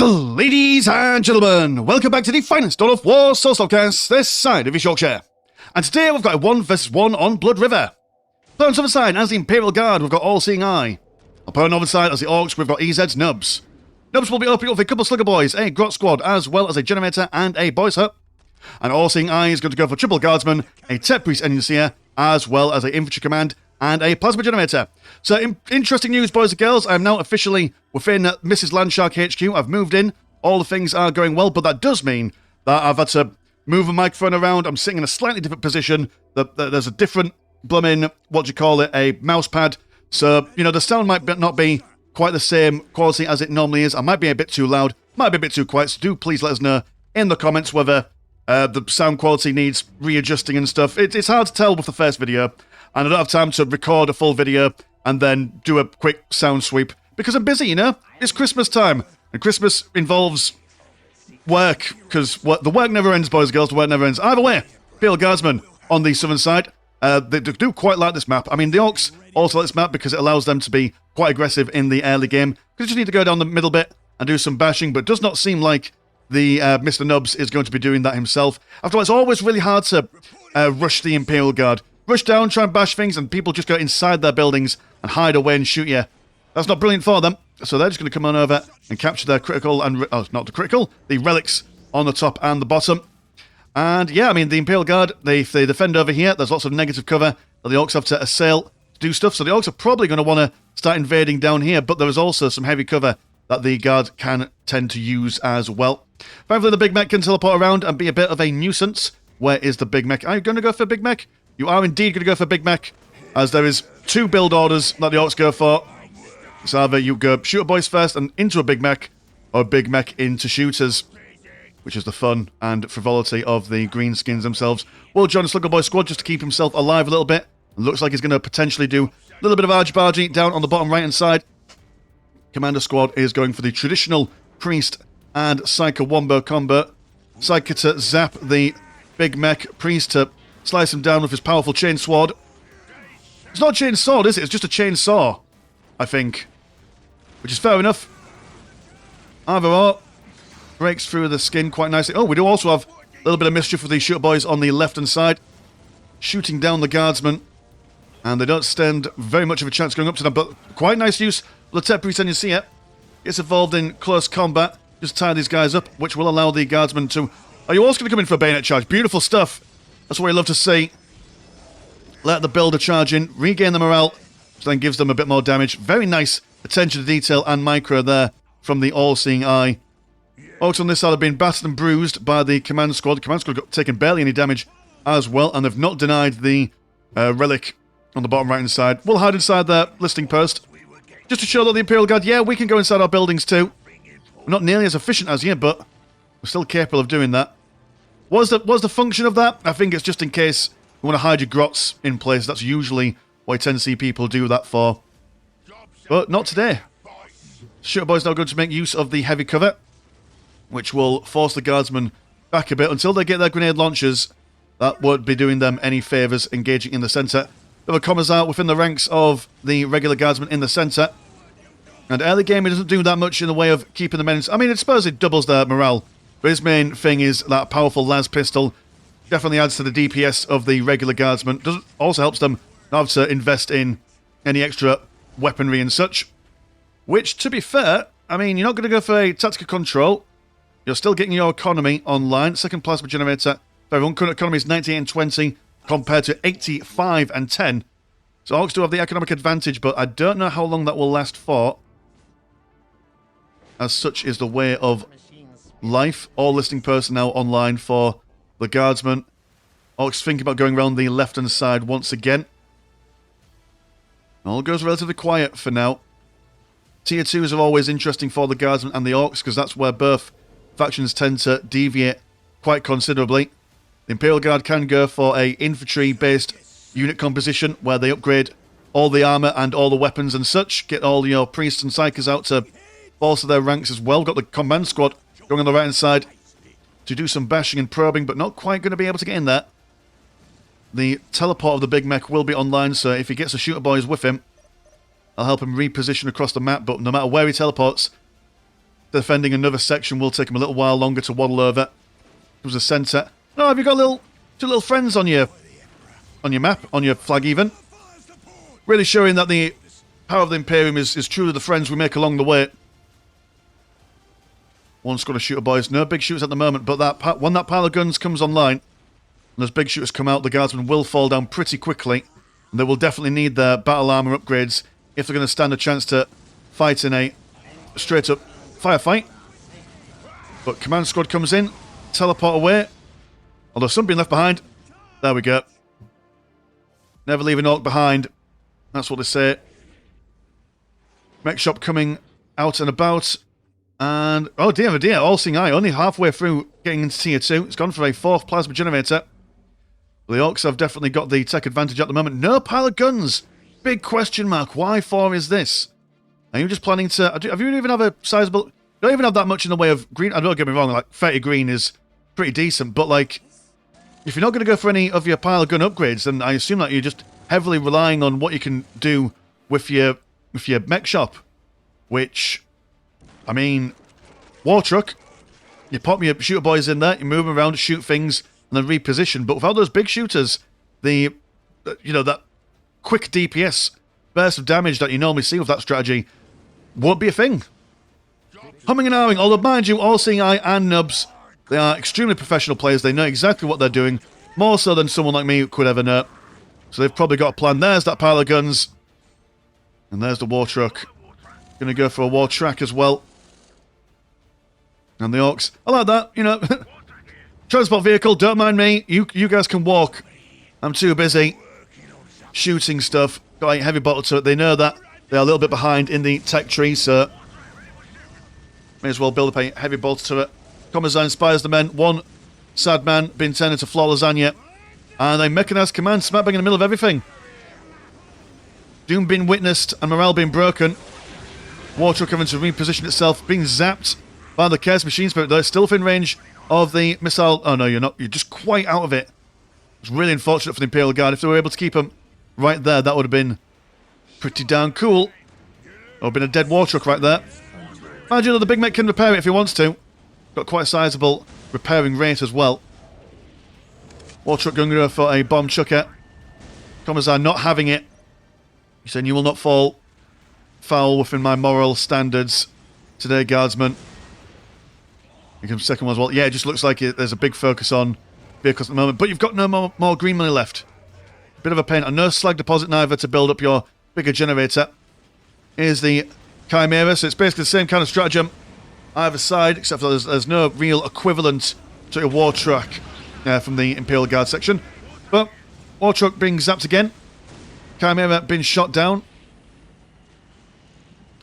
Ladies and gentlemen, welcome back to the finest Dawn of War Soulstorm this side of East Yorkshire. And today we've got a 1 vs 1 on Blood River. Put on the other side, as the Imperial Guard, we've got All-Seeing Eye. I'll put on the other side, as the Orks, we've got EZ's Nubz. Nubz will be opening up with a couple of Slugger Boys, a Grot Squad, as well as a Generator and a Boys Hut. And All-Seeing Eye is going to go for Triple Guardsman, a Tech Priest Engineer, as well as a Infantry Command and a Plasma Generator. So, interesting news, boys and girls. I'm now officially within Mrs. Landshark HQ. I've moved in. All the things are going well, but that does mean that I've had to move a microphone around. I'm sitting in a slightly different position. There's a different blooming, a mouse pad. So, the sound might not be quite the same quality as it normally is. I might be a bit too loud, might be a bit too quiet. So do please let us know in the comments whether the sound quality needs readjusting and stuff. It's hard to tell with the first video, and I don't have time to record a full video and then do a quick sound sweep because I'm busy, It's Christmas time, and Christmas involves work, because the work never ends, boys and girls. The work never ends. Either way, Imperial Guardsmen on the southern side, they do quite like this map. I mean, the Orks also like this map because it allows them to be quite aggressive in the early game, because you just need to go down the middle bit and do some bashing, but it does not seem like the Mr. Nubz is going to be doing that himself. After all, it's always really hard to rush the Imperial Guard. Rush down, try and bash things, and people just go inside their buildings and hide away and shoot you. That's not brilliant for them, so they're just going to come on over and capture their critical and... not the critical, the relics on the top and the bottom. And yeah, I mean, the Imperial Guard, if they defend over here, there's lots of negative cover that the Orks have to assail to do stuff, so the Orks are probably going to want to start invading down here, but there is also some heavy cover that the Guard can tend to use as well. Thankfully, the Big Mech can teleport around and be a bit of a nuisance. Where is the Big Mech? Are you going to go for Big Mech? You are indeed going to go for Big Mech, as there is 2 build orders that the Orks go for. It's either you go Shooter Boys first and into a Big Mech, or Big Mech into Shooters, which is the fun and frivolity of the greenskins themselves. Will join the Slugger Boy squad just to keep himself alive a little bit. It looks like he's going to potentially do a little bit of argy-bargy down on the bottom right-hand side. Commander squad is going for the traditional Priest and Psyker Wombo combo. Psyker to zap the Big Mech, Priest to slice him down with his powerful chain sword. It's not a chain sword, is it? It's just a chainsaw, I think. Which is fair enough. Either or. Breaks through the skin quite nicely. Oh, we do also have a little bit of mischief with the Shooter Boys on the left-hand side. Shooting down the Guardsmen. And they don't stand very much of a chance going up to them, but quite nice use of the Tech Priest Engineer. Gets involved in close combat. Just tie these guys up, which will allow the Guardsmen to... Are you also going to come in for a bayonet charge? Beautiful stuff. That's what I love to see. Let the builder charge in, regain the morale, which then gives them a bit more damage. Very nice attention to detail and micro there from the All-Seeing Eye. Orks on this side have been battered and bruised by the Command Squad. The Command Squad got taken barely any damage as well, and they've not denied the relic on the bottom right-hand side. We'll hide inside their listing post, just to show that the Imperial Guard, yeah, we can go inside our buildings too. We're not nearly as efficient as you, but we're still capable of doing that. What's the function of that? I think it's just in case you want to hide your grots in place. That's usually what I tend to see people do that for. But not today. Shooter Boy's now going to make use of the heavy cover, which will force the Guardsmen back a bit until they get their grenade launchers. That won't be doing them any favours engaging in the centre. There are commas out within the ranks of the regular Guardsmen in the centre. And early game, it doesn't do that much in the way of keeping the men... I mean, I suppose it doubles their morale. But his main thing is that powerful las pistol. Definitely adds to the DPS of the regular Guardsmen. Also helps them not have to invest in any extra weaponry and such. Which, to be fair, I mean, you're not going to go for a tactical control. You're still getting your economy online. Second plasma generator. Everyone, current economy is 98 and 20 compared to 85 and 10. So Orks do have the economic advantage, but I don't know how long that will last for. As such is the way of life. All listing personnel online for the Guardsmen. Orks think about going around the left-hand side once again. All goes relatively quiet for now. Tier 2s are always interesting for the Guardsmen and the Orks, because that's where both factions tend to deviate quite considerably. The Imperial Guard can go for a infantry-based unit composition, where they upgrade all the armour and all the weapons and such. Get all your priests and psychers out to bolster their ranks as well. Got the Command Squad going on the right-hand side to do some bashing and probing, but not quite going to be able to get in there. The teleport of the Big Mech will be online, so if he gets the Shooter Boys with him, I'll help him reposition across the map, but no matter where he teleports, defending another section will take them a little while longer to waddle over. Comes the centre. Oh, have you got two little friends on your map, on your flag even? Really showing that the power of the Imperium is truly the friends we make along the way. One squad of shooter boys. No big shooters at the moment, but when that pile of guns comes online, and those big shooters come out, the guardsmen will fall down pretty quickly. And they will definitely need their battle armour upgrades if they're going to stand a chance to fight in a straight-up firefight. But command squad comes in, teleport away. Although some being left behind. There we go. Never leave an orc behind. That's what they say. Mech shop coming out and about. And, oh dear, all-seeing eye, only halfway through getting into tier 2. It's gone for a 4th plasma generator. The Orks have definitely got the tech advantage at the moment. No pile of guns! Big question mark. Why 4 is this? Are you just planning to... Have you even have a sizable... You don't even have that much in the way of green... Don't get me wrong, like, 30 green is pretty decent, but, like, if you're not going to go for any of your pile of gun upgrades, then I assume that you're just heavily relying on what you can do with your mech shop. Which... I mean, war truck, you pop your shooter boys in there, you move them around, shoot things, and then reposition. But without those big shooters, that quick DPS burst of damage that you normally see with that strategy won't be a thing. Humming and ahhing, although mind you, All-Seeing Eye and Nubz, they are extremely professional players. They know exactly what they're doing, more so than someone like me could ever know. So they've probably got a plan. There's that pile of guns, and there's the war truck. Going to go for a war track as well. And the Orks, I like that, Transport vehicle, don't mind me. You guys can walk. I'm too busy shooting stuff. Got a heavy bottle to it. They know that they're a little bit behind in the tech tree, so may as well build up a heavy bolter to it. Commissar inspires the men. One sad man being turned into floor lasagna. And a mechanised command smack bang in the middle of everything. Doom being witnessed and morale being broken. War truck having to reposition itself, being zapped by the Chaos Machine Spirit, though. It's still within range of the missile. Oh no, you're not. You're just quite out of it. It's really unfortunate for the Imperial Guard. If they were able to keep them right there, that would have been pretty darn cool. Or been a dead war truck right there. Mind you, the big mech can repair it if he wants to. Got quite a sizable repairing rate as well. War truck going to go for a bomb chucker. Commissar not having it. He's saying you will not fall foul within my moral standards today, guardsmen. Here comes the second one as well. Yeah, it just looks like there's a big focus on vehicles at the moment. But you've got no more green money left. Bit of a pain. And no slag deposit neither to build up your bigger generator. Here's the Chimera. So it's basically the same kind of stratagem either side, except for there's no real equivalent to a war truck from the Imperial Guard section. But war truck being zapped again. Chimera being shot down.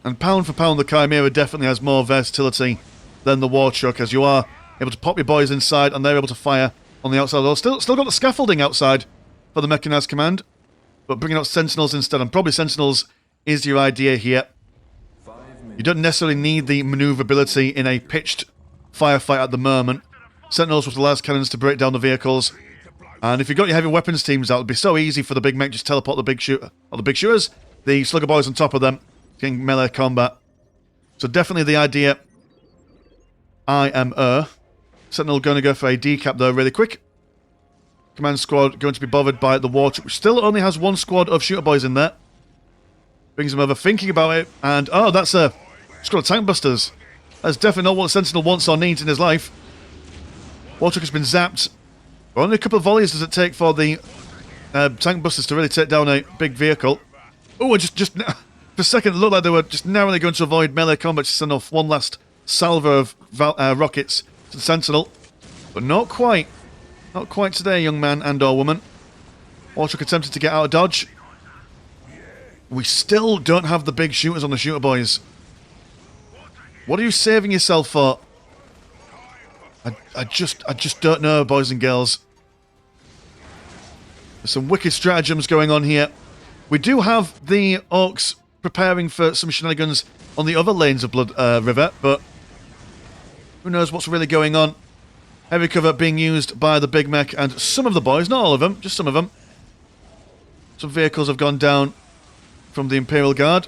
And pound for pound, the Chimera definitely has more versatility than the war truck, as you are able to pop your boys inside and they're able to fire on the outside. Though still got the scaffolding outside for the mechanised command, but bringing out sentinels instead. And probably sentinels is your idea here. You don't necessarily need the maneuverability in a pitched firefight at the moment. Sentinels with the last cannons to break down the vehicles. And if you've got your heavy weapons teams out, it'd be so easy for the big mech just teleport the big shooter, or the big shooters, the slugger boys on top of them, getting melee combat. So definitely the idea. Sentinel going to go for a decap though really quick. Command squad going to be bothered by the war truck, which still only has one squad of shooter boys in there. Brings them over, thinking about it, and oh, that's a squad of tank busters. That's definitely not what a Sentinel wants or needs in his life. War truck has been zapped. Only a couple of volleys does it take for the tank busters to really take down a big vehicle. Oh, just for a second it looked like they were just narrowly going to avoid melee combat to send off one last salvo of rockets to the Sentinel. But not quite. Not quite today, young man and or woman. War truck attempted to get out of dodge. We still don't have the big shooters on the shooter boys. What are you saving yourself for? I just don't know, boys and girls. There's some wicked stratagems going on here. We do have the Orks preparing for some shenanigans on the other lanes of Blood River, but who knows what's really going on. Heavy cover being used by the big mech and some of the boys, not all of them, just some of them. Some vehicles have gone down from the Imperial Guard.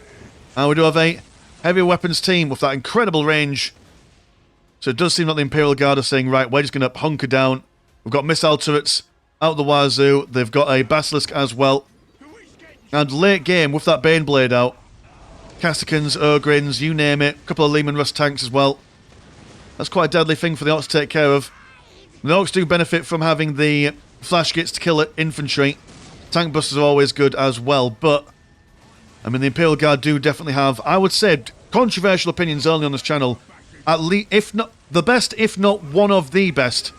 And we do have a heavy weapons team with that incredible range So it does seem like the Imperial Guard are saying, right, we're just going to hunker down. We've got missile turrets out the wazoo. They've got a Basilisk as well. And late game, with that Baneblade out, Casicans, Ogrins, you name it, a couple of Lehman Russ tanks as well. That's quite a deadly thing for the Orks to take care of. The Orks do benefit from having the flash gits to kill it, infantry. Tank busters are always good as well, but I mean, the Imperial Guard do definitely have, I would say, controversial opinions only on this channel. At least, if not the best, if not one of the best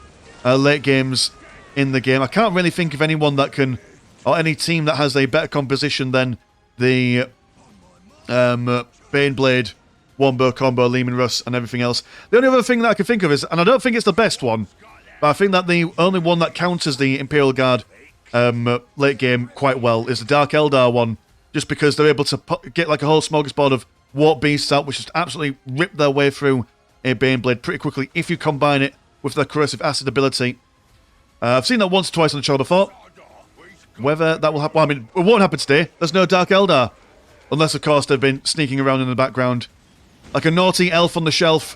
late games in the game. I can't really think of anyone that can, or any team that has a better composition than the Baneblade, Wombo, Combo, Lehman Russ, and everything else. The only other thing that I can think of is, and I don't think it's the best one, but I think that the only one that counters the Imperial Guard late game quite well is the Dark Eldar one, just because they're able to get like a whole smorgasbord of Warp Beasts out, which just absolutely rip their way through a Baneblade pretty quickly if you combine it with their Corrosive Acid ability. I've seen that once or twice on the channel before. Whether that will happen, well, I mean, it won't happen today. There's no Dark Eldar. Unless, of course, they've been sneaking around in the background. Like a naughty elf on the shelf.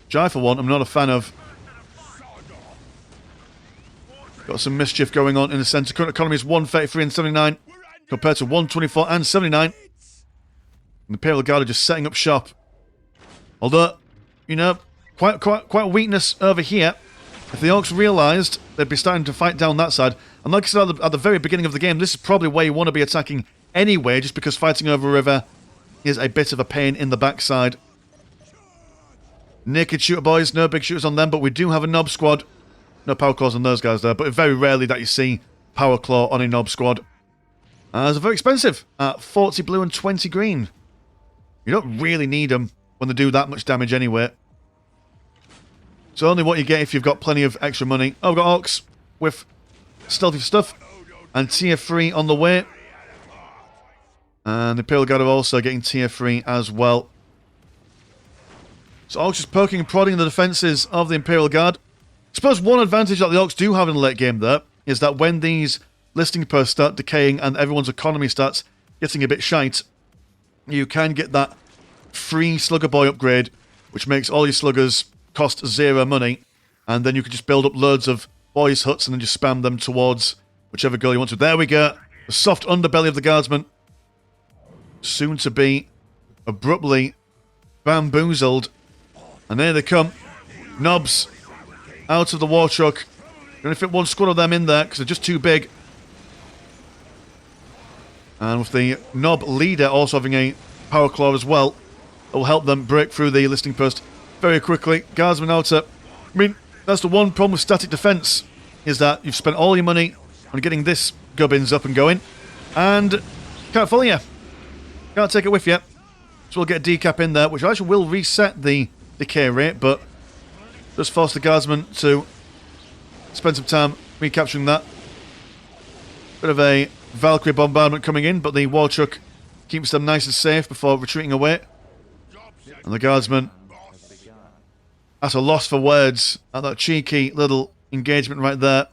Which I, for one, am not a fan of. Got some mischief going on in the centre. Current economy is 133 and 79 compared to 124 and 79. And the Imperial Guard are just setting up shop. Although, you know, quite a weakness over here. If the Orks realised, they'd be starting to fight down that side. And like I said at the very beginning of the game, this is probably where you want to be attacking anyway, just because fighting over a river is a bit of a pain in the backside. Naked shooter boys, no big shooters on them, but we do have a Nubz squad. No power claws on those guys there, but very rarely that you see power claw on a Nubz squad. They're very expensive at 40 blue and 20 green. You don't really need them when they do that much damage anyway. It's only what you get if you've got plenty of extra money. Oh, we've got Orks with stealthy stuff. And tier 3 on the way. And the Imperial Guard are also getting tier 3 as well. So Orks just poking and prodding the defences of the Imperial Guard. I suppose one advantage that the Orks do have in the late game, though, is that when these listing posts start decaying and everyone's economy starts getting a bit shite, you can get that free Slugger Boy upgrade, which makes all your sluggers cost 0 money, and then you can just build up loads of boys' huts and then just spam them towards whichever goal you want to. There we go. The soft underbelly of the Guardsman. Soon to be abruptly bamboozled. And there they come. Nubz out of the war truck. Going to fit one squad of them in there because they're just too big. And with the Nob leader also having a power claw as well, that will help them break through the listing post very quickly. Guardsman outer. I mean, that's the one problem with static defense, is that you've spent all your money on getting this gubbins up and going, and can't follow you. Can't take it with you. So we'll get a decap in there, which actually will reset the decay rate, but just force the Guardsman to spend some time recapturing that. Bit of a Valkyrie bombardment coming in, but the war truck keeps them nice and safe before retreating away. And the Guardsman at a loss for words at that cheeky little engagement right there.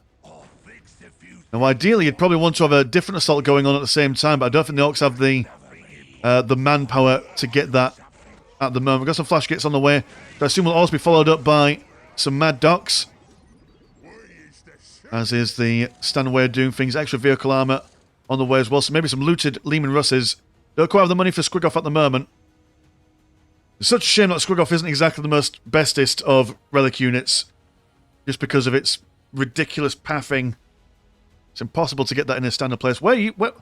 Now ideally you'd probably want to have a different assault going on at the same time, but I don't think the Orks have the manpower to get that at the moment. We've got some flash kits on the way, which I assume will also be followed up by some Mad Docs, as is the standard way of doing things. Extra vehicle armour on the way as well, so maybe some looted Lehman Russes. Don't quite have the money for Squigoff at the moment. It's such a shame that Squigoff isn't exactly the most bestest of relic units, just because of its ridiculous pathing. It's impossible to get that in a standard place. Where are you? Where?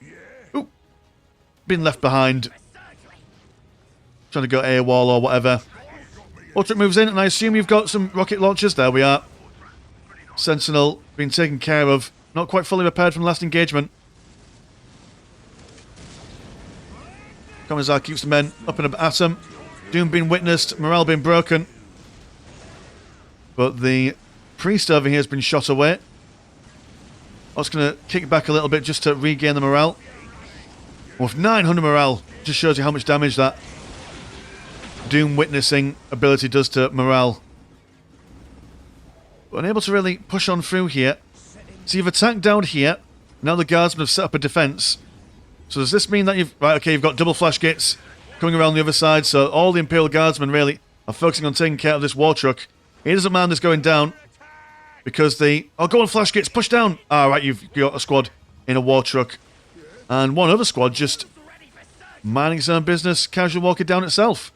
Ooh. Been left behind. Trying to go AWOL or whatever. Ultra moves in, and I assume you've got some rocket launchers. There we are. Sentinel being taken care of. Not quite fully repaired from the last engagement. Commissar keeps the men up in an atom. Doom being witnessed, morale being broken. But the priest over here has been shot away. I was going to kick back a little bit just to regain the morale. With 900 morale, just shows you how much damage that Doom witnessing ability does to morale. But unable to really push on through here. So you've attacked down here. Now the Guardsmen have set up a defence. So does this mean that you've... Right, okay, you've got double flash gates coming around the other side, so all the Imperial Guardsmen really are focusing on taking care of this war truck. He doesn't mind this going down because the... Oh, go on, Flash Gets push down. Ah, right, you've got a squad in a war truck. And one other squad just minding its own business, casual walking down itself.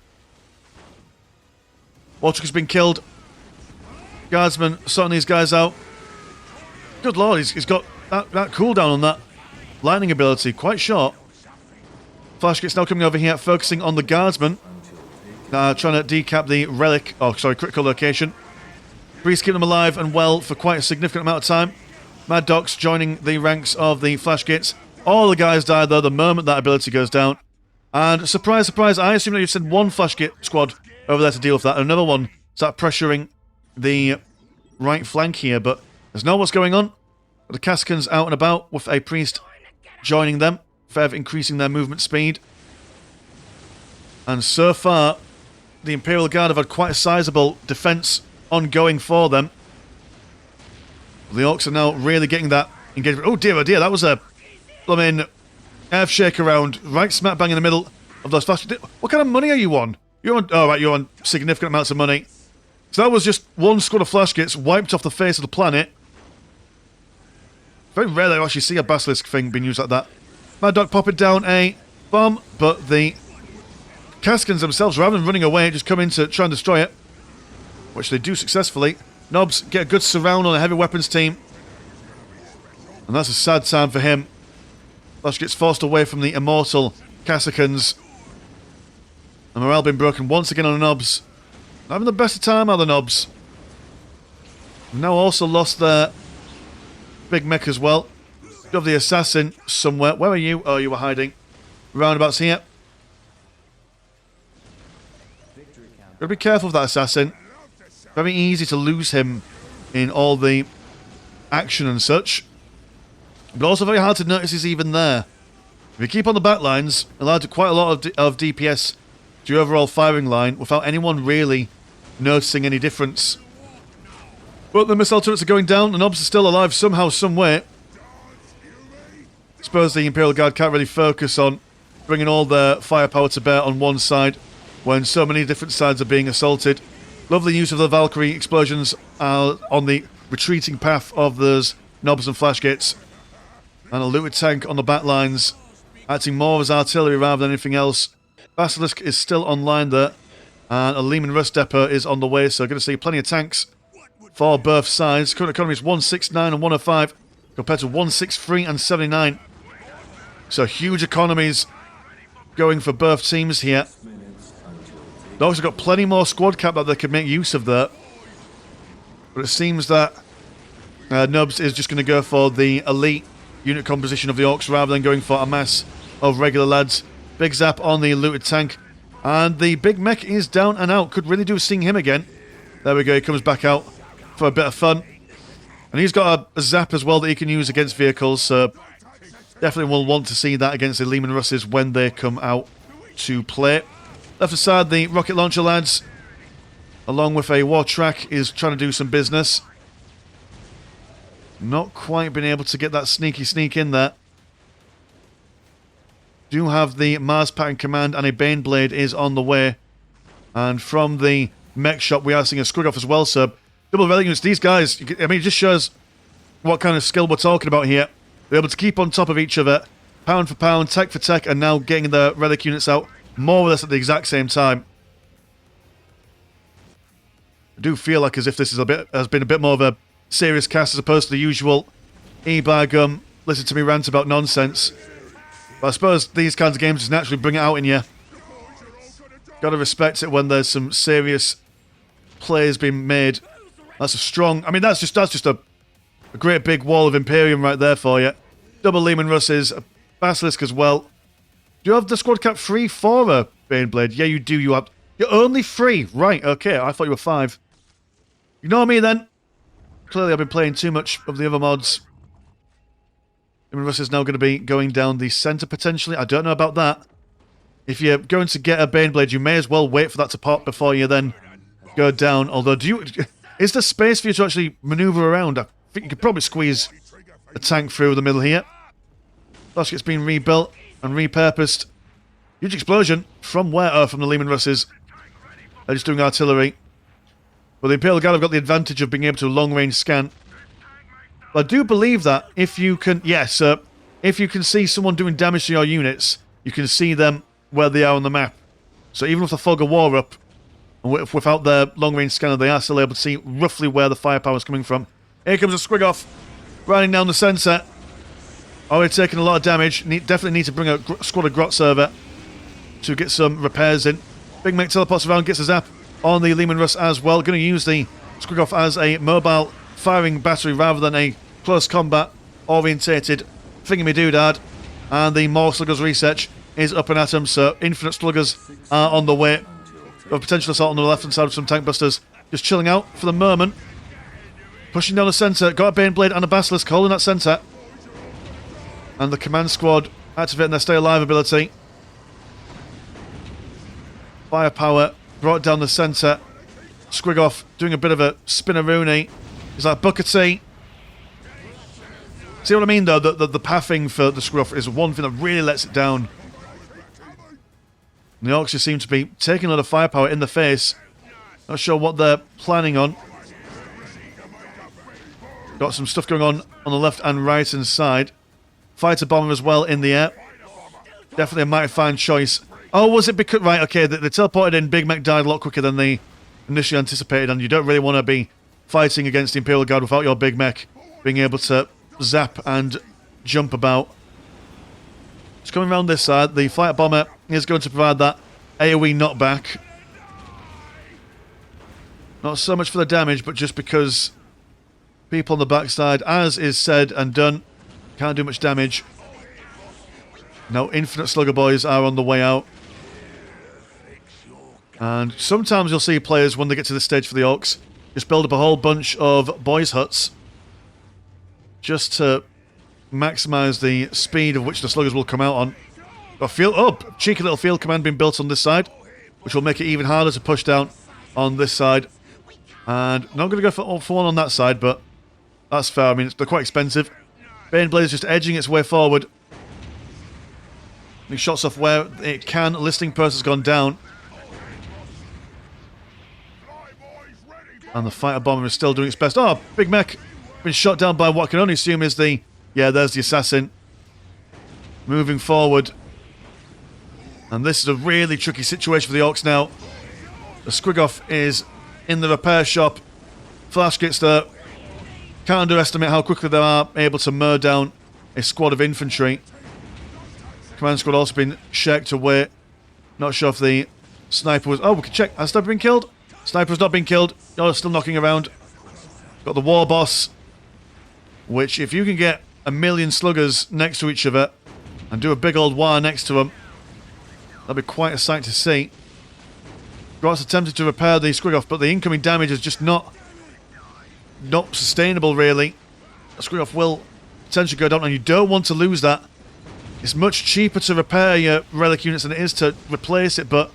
War truck has been killed. Guardsman sorting these guys out. Good lord, he's got that cooldown on that lightning ability, quite short. Flash Gets now coming over here, focusing on the guardsman. Trying to decap the relic, critical location. Priest keeping them alive and well for quite a significant amount of time. Mad Doc's joining the ranks of the Flash Gates. All the guys die though the moment that ability goes down. And surprise, surprise, I assume that you've sent one Flash Gate squad over there to deal with that. And another one start pressuring the right flank here, but there's no what's going on. The Cascans out and about with a priest joining them, further increasing their movement speed. And so far, the Imperial Guard have had quite a sizable defence ongoing for them. The Orks are now really getting that engagement. Oh dear, that was a blooming earth shake around right smack bang in the middle of those flash. What kind of money are you on? You're on significant amounts of money. So that was just one squad of Flash Gates wiped off the face of the planet. Very rare that you actually see a Basilisk thing being used like that. Mad Dog popping down a bomb, but the Cascans themselves, rather than running away, just come in to try and destroy it, which they do successfully. Nubz get a good surround on a heavy weapons team, and that's a sad time for him. Flash gets forced away from the immortal Cascans, and morale been broken once again on the Nubz. Not having the best of time, are the Nubz. Now also lost their big mech as well. You have the assassin somewhere. Where are you? Oh, you were hiding. Roundabouts here. Gotta be careful with that assassin. Very easy to lose him in all the action and such. But also very hard to notice he's even there. If you keep on the back lines, allowed to quite a lot of DPS to your overall firing line without anyone really noticing any difference. But the missile turrets are going down, and Nubz is still alive somehow, some way. I suppose the Imperial Guard can't really focus on bringing all their firepower to bear on one side when so many different sides are being assaulted. Lovely use of the Valkyrie explosions on the retreating path of those Nubz and Flash Gates. And a looted tank on the back lines, acting more as artillery rather than anything else. Basilisk is still online there, and a Lehman Russ depot is on the way, so going to see plenty of tanks for both sides. Current economy is 169 and 105 compared to 163 and 79. So huge economies going for both teams here. They've also got plenty more squad cap that they could make use of there. But it seems that Nubz is just going to go for the elite unit composition of the Orks rather than going for a mass of regular lads. Big zap on the looted tank. And the big mech is down and out. Could really do with seeing him again. There we go, he comes back out for a bit of fun. And he's got a zap as well that he can use against vehicles, so definitely will want to see that against the Lehman Russes when they come out to play. Left aside, the rocket launcher lads, along with a war track, is trying to do some business. Not quite been able to get that sneaky sneak in there. Do have the Mars Pattern Command, and a Baneblade is on the way. And from the mech shop, we are seeing a Scrug-Off as well, so double relic units. These guys, I mean, it just shows what kind of skill we're talking about here. They're able to keep on top of each other, pound for pound, tech for tech, and now getting the relic units out more or less at the exact same time. I do feel like as if this is has been a bit more of a serious cast as opposed to the usual e-bag, listen to me rant about nonsense. But I suppose these kinds of games just naturally bring it out in you. Gotta respect it when there's some serious plays being made. That's a strong... I mean, that's just a great big wall of Imperium right there for you. Double Lehman Russes, a Basilisk as well. Do you have the squad cap free for a Baneblade? Yeah, you do. You're only 3. Right, okay. I thought you were 5. Ignore me then. Clearly I've been playing too much of the other mods. Lehman Russ is now going to be going down the centre potentially. I don't know about that. If you're going to get a Baneblade, you may as well wait for that to pop before you then go down. Although, is there space for you to actually manoeuvre around? I think you could probably squeeze a tank through the middle here. Flash gets been rebuilt and repurposed. Huge explosion. From where? Oh, from the Lehman Russes. They're just doing artillery. But the Imperial Guard have got the advantage of being able to long-range scan. But I do believe that if you can... Yes, if you can see someone doing damage to your units, you can see them where they are on the map. So even with the fog of war up, and without their long-range scanner, they are still able to see roughly where the firepower is coming from. Here comes a Squig-off, riding down the centre. Already taking a lot of damage. Definitely need to bring a squad of Grots over to get some repairs in. Big Mech teleports around, gets a zap on the Lehman Russ as well. Going to use the Squig-off as a mobile firing battery rather than a close combat orientated thingy-me-doodad. And the more Sluggers research is up and at him, so infinite Sluggers are on the way. A potential assault on the left-hand side of some tank busters. Just chilling out for the moment. Pushing down the centre. Got a Baneblade and a Basilisk holding that centre. And the command squad activating their Stay Alive ability. Firepower brought down the centre. Squig-off doing a bit of a spinneroony. He's like, Booker T. See what I mean, though? The pathing for the Squig-off is one thing that really lets it down. And the Orks just seem to be taking a lot of firepower in the face. Not sure what they're planning on. Got some stuff going on the left and right hand side. Fighter bomber as well in the air. Definitely a mighty fine choice. Oh, was it because... Right, okay, they teleported in. Big Mech died a lot quicker than they initially anticipated, and you don't really want to be fighting against the Imperial Guard without your Big Mech being able to zap and jump about. It's coming around this side. The fighter bomber is going to provide that AoE knockback. Not so much for the damage, but just because people on the backside, as is said and done, can't do much damage. No, Infinite Slugger Boys are on the way out. And sometimes you'll see players, when they get to this stage for the Orks, just build up a whole bunch of boys' huts just to maximise the speed of which the Sluggers will come out on. Got field... Oh, cheeky little field command being built on this side, which will make it even harder to push down on this side. And not going to go for one on that side, but that's fair. I mean, they're quite expensive. Baneblade is just edging its way forward. He shots off where it can. Listing Purse has gone down. And the fighter bomber is still doing its best. Oh, Big Mech been shot down by what I can only assume is the... Yeah, there's the assassin. Moving forward. And this is a really tricky situation for the Orks now. The Squig-off is in the repair shop. Flash gets there. Can't underestimate how quickly they are able to mow down a squad of infantry. Command squad also been shirked away. Not sure if the sniper was... Oh, we can check. Has sniper been killed? Sniper's not been killed. Oh, still knocking around. Got the war boss. Which, if you can get a million sluggers next to each other and do a big old war next to them, that'd be quite a sight to see. Grot's attempted to repair the Squig-off, but the incoming damage is just not sustainable, really. The Squig-off will potentially go down, and you don't want to lose that. It's much cheaper to repair your relic units than it is to replace it, but...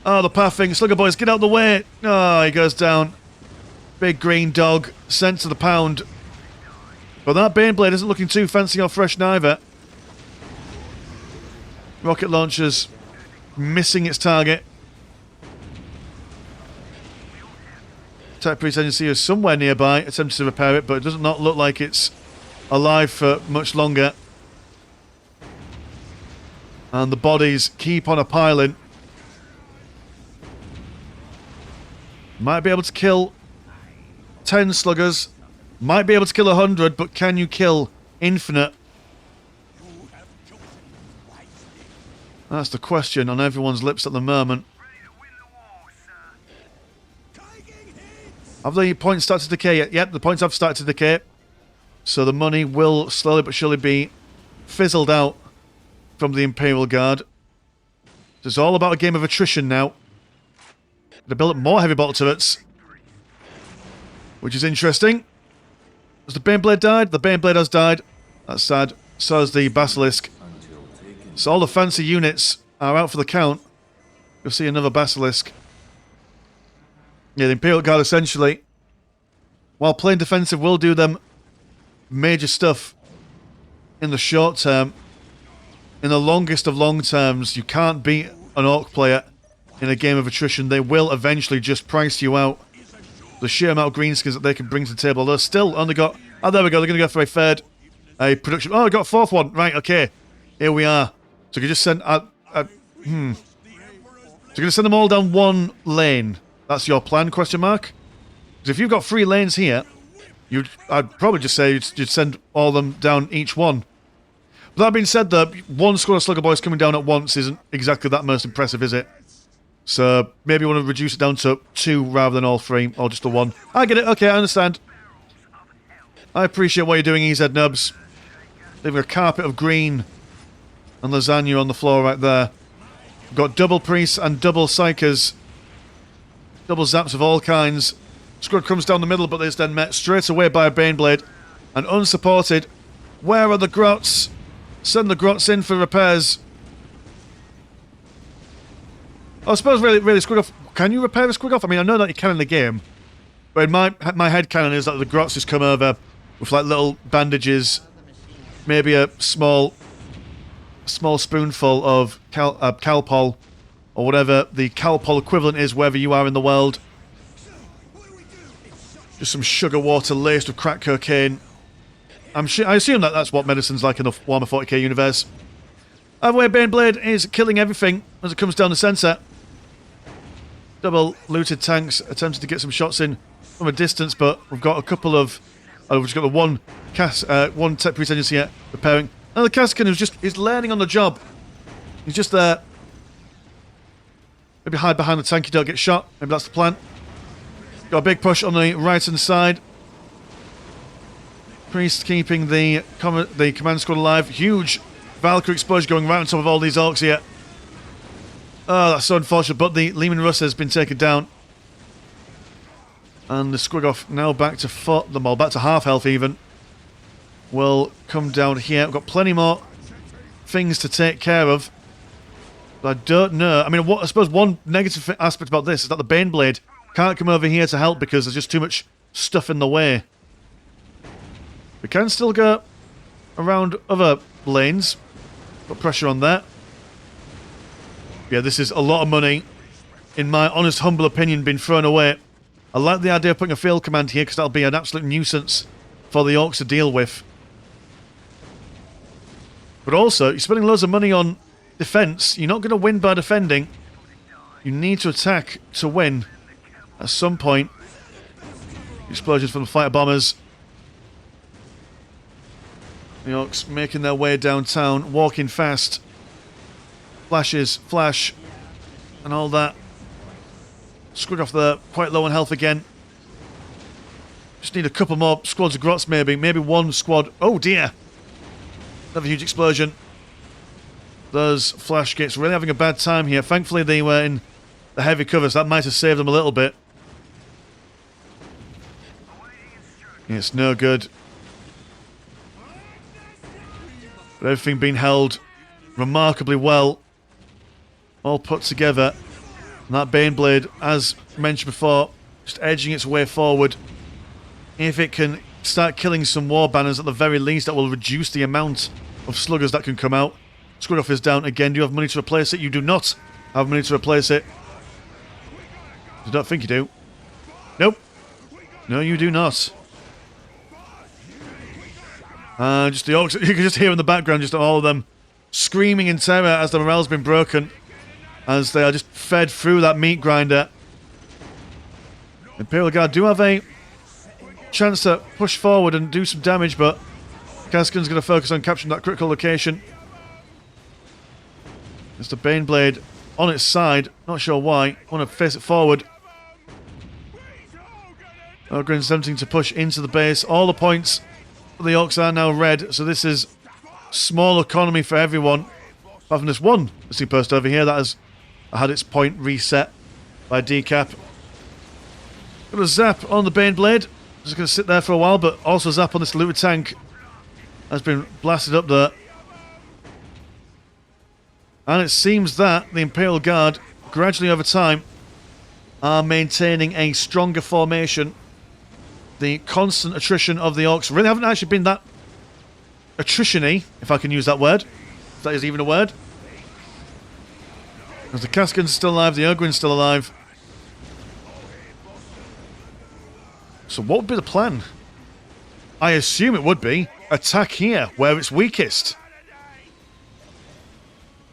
Oh, the pathing. Slugger boys, get out of the way. Oh, he goes down. Big green dog sent to the pound. But that Baneblade isn't looking too fancy or fresh neither. Rocket launchers missing its target. Tech Priest Agency is somewhere nearby, attempting to repair it, but it does not look like it's alive for much longer. And the bodies keep on a piling. Might be able to kill 10 sluggers. Might be able to kill 100, but can you kill infinite? That's the question on everyone's lips at the moment. Have the points started to decay yet? Yep, the points have started to decay. So the money will slowly but surely be fizzled out from the Imperial Guard. It's all about a game of attrition now. To build up more heavy bolter turrets, which is interesting. Has the Baneblade died? The Baneblade has died. That's sad. So has the Basilisk. So all the fancy units are out for the count. You'll see another Basilisk. Yeah, the Imperial Guard essentially, while playing defensive, will do them major stuff in the short term. In the longest of long terms, you can't beat an Orc player in a game of attrition, they will eventually just price you out. The sheer amount of greenskins that they can bring to the table. They're still only got... Oh, there we go. They're going to go for a third. A production... Oh, I got a fourth one. Right, okay. Here we are. So you can just send... So you're going to send them all down one lane. That's your plan, question mark? Because if you've got 3 lanes here, I'd probably just say you'd send all of them down each one. But that being said, though, one squad of Slugger Boys coming down at once isn't exactly that most impressive, is it? So maybe you want to reduce it down to 2 rather than all 3, or just the 1. I get it. Okay, I understand. I appreciate what you're doing, EZ Nubz. They've got a carpet of green and lasagna on the floor right there. We've got double priests and double psychers. Double zaps of all kinds. Squad comes down the middle, but is then met straight away by a Baneblade. And unsupported. Where are the grots? Send the grots in for repairs. I suppose really Squiggoff, can you repair a Squiggoff? I mean, I know that you can in the game. But in my head canon is that the grots just come over with like little bandages. Maybe a small spoonful of Calpol. Or whatever the Calpol equivalent is wherever you are in the world. Just some sugar water laced with crack cocaine. I assume that that's what medicine's like in the Warhammer 40k universe. Either way, Baneblade is killing everything as it comes down the centre. Double looted tanks attempting to get some shots in from a distance, but we've got a couple of... we've just got the one tech priest engine here repairing. And the Kaskin is learning on the job. He's just there. Maybe hide behind the tank, you don't get shot. Maybe that's the plan. Got a big push on the right-hand side. Priest keeping the command squad alive. Huge Valkyrie explosion going right on top of all these Orks here. Oh, that's so unfortunate, but the Lehman Russ has been taken down. And the Squiggoff now back to back to half health even. Will come down here. We've got plenty more things to take care of. But I don't know. I mean, I suppose one negative aspect about this is that the Baneblade can't come over here to help because there's just too much stuff in the way. We can still go around other lanes. Put pressure on that. Yeah, this is a lot of money, in my honest, humble opinion, being thrown away. I like the idea of putting a field command here because that'll be an absolute nuisance for the Orks to deal with. But also, you're spending loads of money on defense. You're not going to win by defending. You need to attack to win. At some point. Explosions from the fighter bombers. The Orks making their way downtown, walking fast. Flashes, flash, and all that. Squiggoff there, quite low on health again. Just need a couple more squads of grots maybe. Maybe one squad. Oh dear! Another huge explosion. Those flash gates really having a bad time here. Thankfully they were in the heavy covers. That might have saved them a little bit. It's no good. But everything being held remarkably well. All put together. And that Baneblade, as mentioned before, just edging its way forward. If it can start killing some war banners at the very least, that will reduce the amount of sluggers that can come out. Squiggoff is down again. Do you have money to replace it? You do not have money to replace it. I don't think you do. Nope. No, you do not. Just the Orks, you can just hear in the background just all of them screaming in terror as the morale's been broken. As they are just fed through that meat grinder. Imperial Guard do have a chance to push forward and do some damage, but Kaskin's going to focus on capturing that critical location. It's the Baneblade on its side. Not sure why. Want to face it forward. Ogren's attempting to push into the base. All the points for the Orks are now red, so this is small economy for everyone. Apart from this one sea post over here that has had its point reset by decap. Got a zap on the Baneblade. Just going to sit there for a while, but also zap on this looted tank. Has been blasted up there. And it seems that the Imperial Guard, gradually over time, are maintaining a stronger formation. The constant attrition of the Orks really haven't actually been that attrition-y, if I can use that word. If that is even a word. Because the Kaskan's still alive, the Ogryn's still alive. So what would be the plan? I assume it would be attack here, where it's weakest.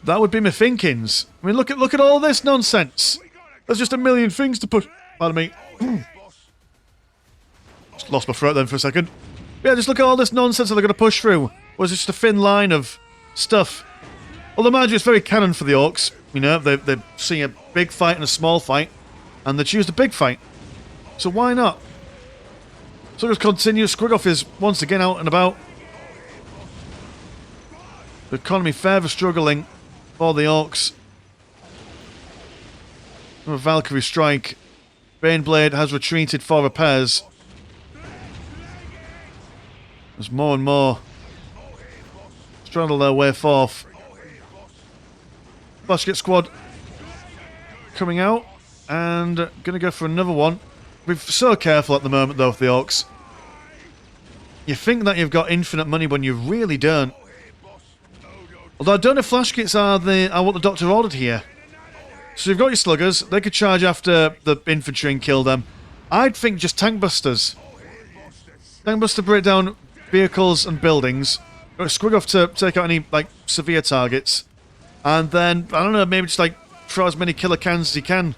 That would be my thinkings. I mean, look at all this nonsense. There's just a million things to push. Pardon me. Just lost my throat then for a second. Yeah, just look at all this nonsense that they're going to push through. Was it just a thin line of stuff? Although, mind you, it's very canon for the Orks. You know, they see a big fight and a small fight, and they choose the big fight. So why not? So just continue. Squiggoff is once again out and about. The economy further struggling for the Orks. A Valkyrie strike. Baneblade has retreated for repairs. There's more and more straddle their way forth. Basket squad coming out and gonna go for another one. We're so careful at the moment though with the Orks. You think that you've got infinite money when you really don't. Although I don't know if flash kits are what the doctor ordered here. So you've got your sluggers, they could charge after the infantry and kill them. I'd think just tank busters. Tank buster break down vehicles and buildings. Squiggoff to take out any like severe targets. And then, I don't know, maybe just like throw as many killer cans as he can.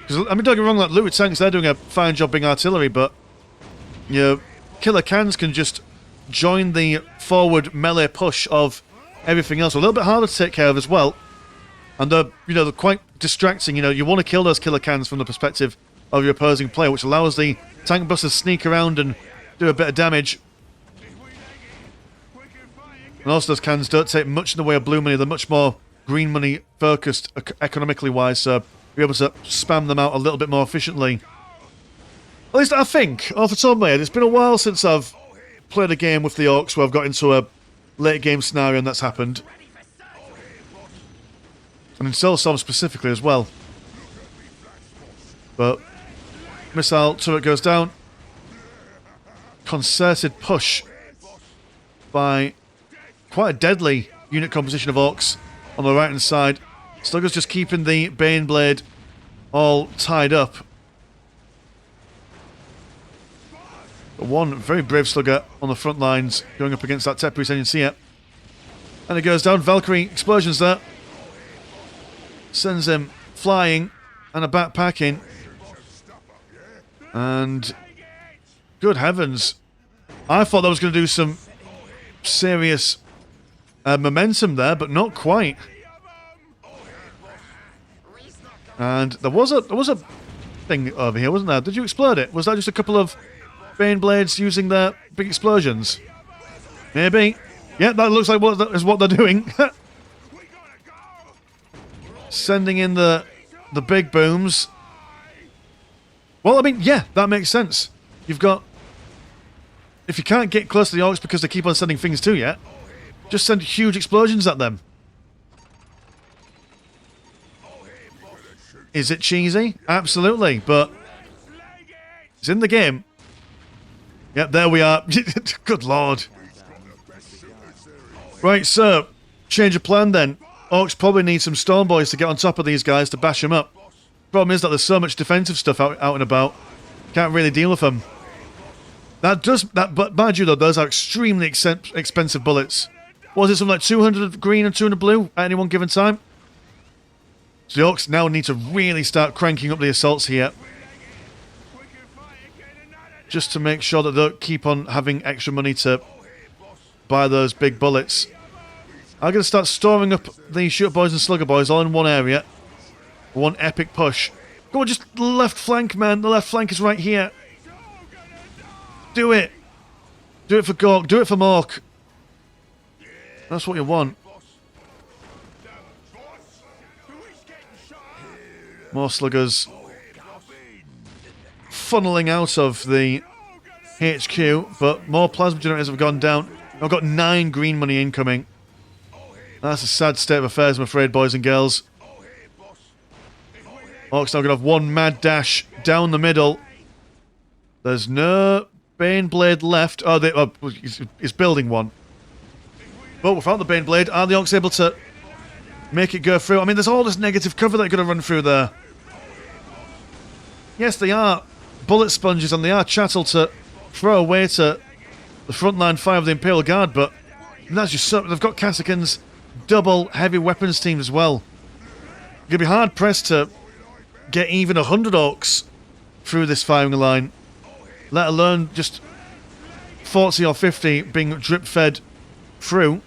Because, I mean, don't get me wrong, like Looted tanks, they're doing a fine job being artillery, but you know, killer cans can just join the forward melee push of everything else. A little bit harder to take care of as well. And they're, you know, they're quite distracting. You know, you want to kill those killer cans from the perspective of your opposing player, which allows the tank busters to sneak around and do a bit of damage. And also those cans don't take much in the way of blue money. They're much more green money focused economically wise, so be able to spam them out a little bit more efficiently. At least I think, off the top of my head, it's been a while since I've played a game with the Orks where I've got into a late game scenario and that's happened. And in Soulstorm specifically as well. But missile turret goes down. Concerted push by quite a deadly unit composition of Orks on the right hand side. Slugger's just keeping the Baneblade all tied up. But one very brave Slugger on the front lines going up against that Tepris, and you can see it. And it goes down. Valkyrie explosions there. Sends him flying and a backpacking. And good heavens. I thought that was going to do some serious momentum there, but not quite. And there was a thing over here, wasn't there? Did you explode it? Was that just a couple of Baneblades using their big explosions? Maybe. Yeah, that looks like what they're doing. Sending in the big booms. Well, I mean, yeah, that makes sense. You've got... If you can't get close to the Orks because they keep on sending things to you, just send huge explosions at them. Is it cheesy? Absolutely, but it's in the game. Yep, there we are. Good lord. Right, so, change of plan then. Orks probably need some Storm Boys to get on top of these guys to bash them up. Problem is that there's so much defensive stuff out and about. Can't really deal with them. But mind you though, those are extremely expensive bullets. Was it something like 200 green and 200 blue at any one given time? So the Orks now need to really start cranking up the assaults here. Just to make sure that they'll keep on having extra money to buy those big bullets. I'm going to start storing up the Shooter Boys and Slugger Boys all in one area. One epic push. Go on, just the left flank, man. The left flank is right here. Do it. Do it for Gork. Do it for Mork. That's what you want. More Sluggers funneling out of the HQ, but more plasma generators have gone down. I've got 9 green money incoming. That's a sad state of affairs, I'm afraid, boys and girls. Orks now going to have one mad dash down the middle. There's no Baneblade left. Oh, he's building one. But without the Baneblade, are the Orks able to make it go through. I mean, there's all this negative cover that you're going to run through there. Yes, they are bullet sponges and they are chattel to throw away to the frontline fire of the Imperial Guard, but that's just so... They've got Cassicans, double heavy weapons teams as well. You're going to be hard-pressed to get even 100 Orks through this firing line, let alone just 40 or 50 being drip-fed through.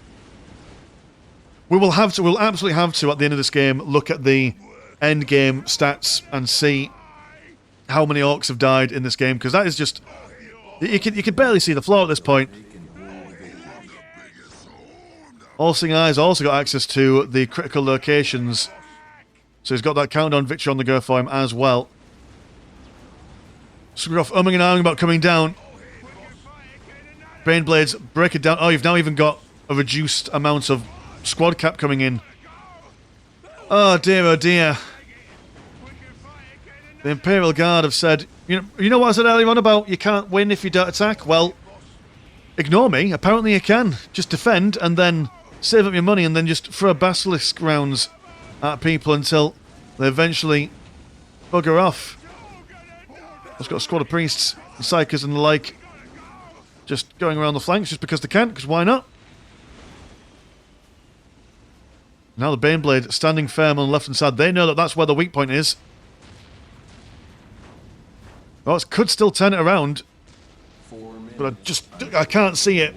We'll absolutely have to, at the end of this game, look at the end game stats and see how many Orks have died in this game, because that is just... You can barely see the floor at this point. All-Seeing Eye's also got access to the critical locations, so he's got that countdown victory on the go for him as well. Squiggoff umming and ahhing about coming down. Baneblades break it down. Oh, you've now even got a reduced amount of squad cap coming in. Oh dear, oh dear. The Imperial Guard have said, you know what I said earlier on about you can't win if you don't attack? Well, ignore me. Apparently you can. Just defend and then save up your money and then just throw basilisk rounds at people until they eventually bugger off. It's got a squad of priests, and psychers and the like, just going around the flanks just because they can, because why not? Now the Baneblade standing firm on the left-hand side. They know that that's where the weak point is. Orks could still turn it around, but I can't see it.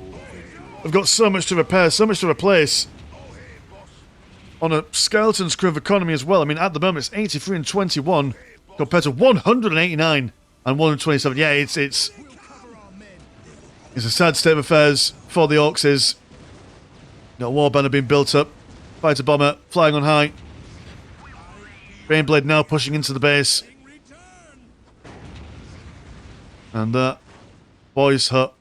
I've got so much to repair, so much to replace. On a skeleton's crew of economy as well. I mean, at the moment it's 83 and 21 compared to 189 and 127. Yeah, it's a sad state of affairs for the Orks. Is got a war banner being built up, fighter bomber flying on high. Baneblade now pushing into the base. And that boys' hut,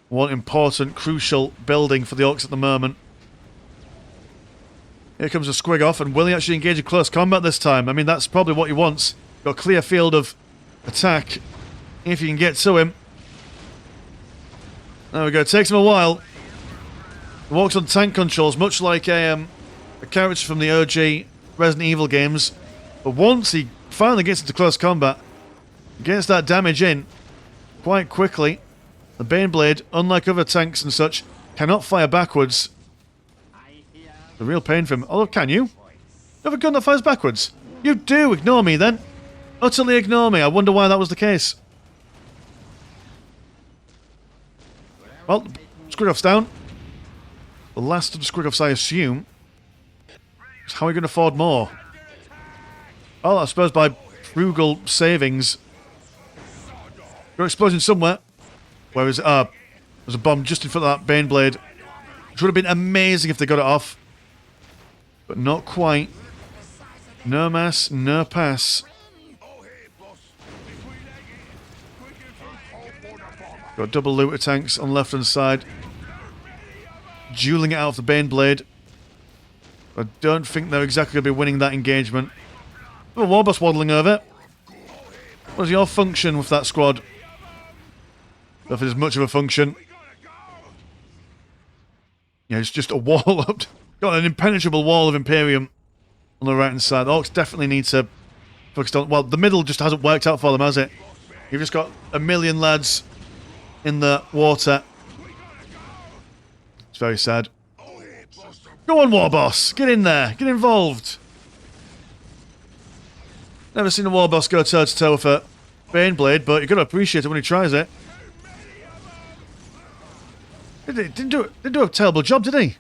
one important, crucial building for the Orks at the moment. Here comes a Squiggoff, and will he actually engage in close combat this time? I mean, that's probably what he wants. Got a clear field of attack, if you can get to him. There we go, it takes him a while. He walks on tank controls, much like a character from the OG Resident Evil games. But once he finally gets into close combat, gets that damage in quite quickly. The Baneblade, unlike other tanks and such, cannot fire backwards. It's a real pain for him. Although, can you? You have a gun that fires backwards? You do! Ignore me, then. Utterly ignore me. I wonder why that was the case. Well, Squiggoff's down. The last of the Squiggoffs, I assume. How are we going to afford more? Well, I suppose by frugal savings. Got an explosion somewhere. Where is it? There's a bomb just in front of that Baneblade. Which would have been amazing if they got it off. But not quite. No mass, no pass. Got double looter tanks on the left hand side. Dueling it out of the Baneblade. I don't think they're exactly going to be winning that engagement. A Warboss waddling over. What is your function with that squad? If it is much of a function. Yeah, it's just a wall up. Got an impenetrable wall of Imperium on the right hand side. The Orks definitely need to focus on... Well, the middle just hasn't worked out for them, has it? You've just got a million lads in the water. It's very sad. Go on, Warboss! Get in there! Get involved! Never seen a Warboss go toe-to-toe with a Baneblade, but you've got to appreciate it when he tries it. He didn't do a terrible job, did he?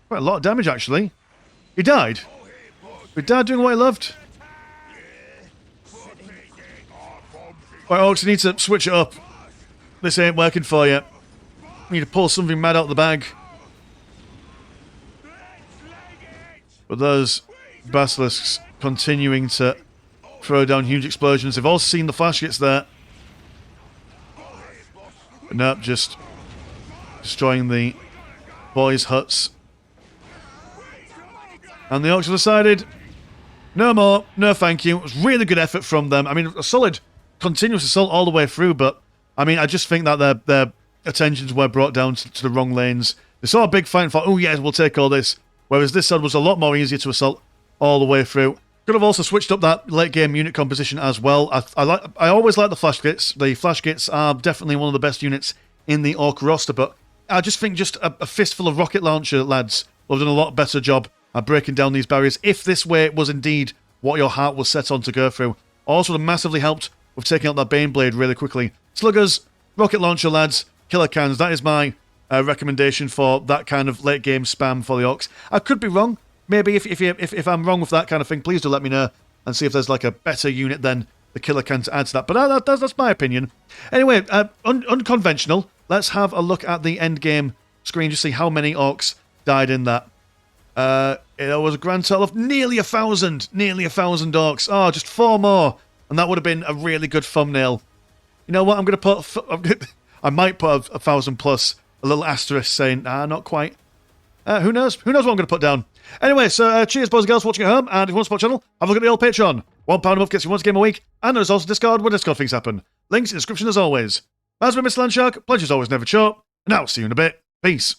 Quite a lot of damage, actually. He died. He died doing what he loved. Right, Orks, you need to switch it up. This ain't working for you. You need to pull something mad out of the bag. But those basilisks continuing to throw down huge explosions. They've all seen the flash hits there. But nope, just destroying the boys' huts. And the Orks have decided, no more, no thank you. It was really good effort from them. I mean, a solid continuous assault all the way through, but I mean, I just think that their attentions were brought down to the wrong lanes. They saw a big fight and thought, oh yes, we'll take all this. whereas this side was a lot more easier to assault all the way through. Could have also switched up that late game unit composition as well. I always like the flash gates. The flash gates are definitely one of the best units in the Ork roster, but I just think just a fistful of rocket launcher lads would have done a lot better job at breaking down these barriers if this way was indeed what your heart was set on to go through. Also would have massively helped with taking out that Baneblade really quickly. Sluggers, rocket launcher lads, killer cans, that is my recommendation for that kind of late game spam for the Orks. I could be wrong. Maybe if I'm wrong with that kind of thing, please do let me know and see if there's like a better unit than the killer can to add to that. But that's my opinion. Anyway, unconventional. Let's have a look at the end game screen to see how many Orks died in that. It was a grand total of nearly 1,000 Orks. Oh, just 4 more, and that would have been a really good thumbnail. You know what? I'm going to put. I might put 1,000 plus a little asterisk saying, not quite. Who knows? Who knows what I'm going to put down? Anyway, so cheers, boys and girls, for watching at home. And if you want to support the channel, have a look at the old Patreon. £1 a month gets you once a game a week. And there's also Discord, where Discord things happen. Links in the description as always. As with Mr. Landshark, pleasure's always never short. And I'll see you in a bit. Peace.